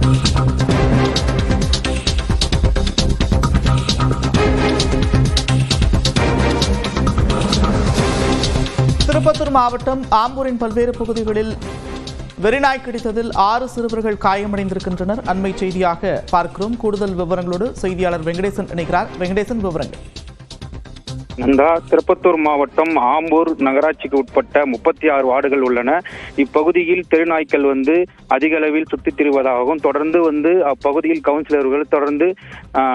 திருப்பத்தூர் மாவட்டம் ஆம்பூரின் பல்வேறு பகுதிகளில் வெறிநாய் கடித்ததில் 6 சிறுவர்கள் காயமடைந்திருக்கின்றனர். அண்மை செய்தியாக பார்க்கிறோம். கூடுதல் விவரங்களோடு செய்தியாளர் வெங்கடேசன் இணைகிறார். வெங்கடேசன், விவரங்கள். நந்தா, திருப்பத்தூர் மாவட்டம் ஆம்பூர் நகராட்சிக்கு உட்பட்ட 36 வார்டுகள் உள்ளன. இப்பகுதியில் தெருநாய்க்கள் அதிக அளவில் சுற்றித் திரிவதாகவும் தொடர்ந்து அப்பகுதியில் கவுன்சிலர்கள் தொடர்ந்து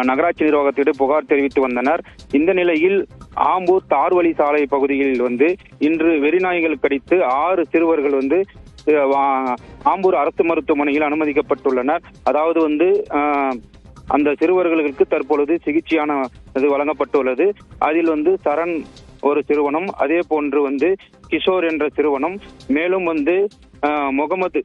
நகராட்சி நிர்வாகத்திடம் புகார் தெரிவித்து வந்தனர். இந்த நிலையில் ஆம்பூர் தார்வழி சாலை பகுதியில் இன்று வெறிநாய்கள் கடித்து 6 சிறுவர்கள் ஆம்பூர் அரசு மருத்துவமனையில் அனுமதிக்கப்பட்டுள்ளனர். அதாவது அந்த சிறுவர்களுக்கு தற்பொழுது சிகிச்சையான வழங்கப்பட்டுள்ளது. அதில் சரண் ஒரு சிறுவனும், அதே போன்று கிஷோர் என்ற சிறுவனும், மேலும் முகமது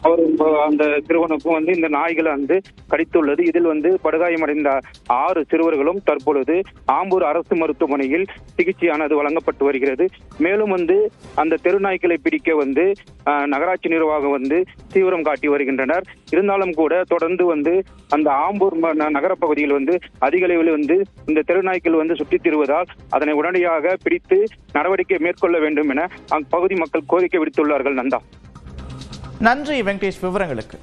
அவர் அந்த சிறுவனுக்கும் இந்த நாய்களை கடித்துள்ளது. இதில் படுகாயமடைந்த 6 சிறுவர்களும் தற்பொழுது ஆம்பூர் அரசு மருத்துவமனையில் சிகிச்சையானது வழங்கப்பட்டு வருகிறது. மேலும் அந்த தெருநாய்க்களை பிடிக்க நகராட்சி நிர்வாகம் தீவிரம் காட்டி வருகின்றனர். இருந்தாலும் கூட தொடர்ந்து அந்த ஆம்பூர் நகர பகுதியில் அதிக அளவில் இந்த தெருநாய்க்கள் சுற்றித் திரிவதால் அதனை உடனடியாக பிடித்து நடவடிக்கை மேற்கொள்ள வேண்டும் என அப்பகுதி மக்கள் கோரிக்கை விடுத்துள்ளார்கள். நந்தா, நன்றி வெங்கடேஷ், விவரங்களுக்கு.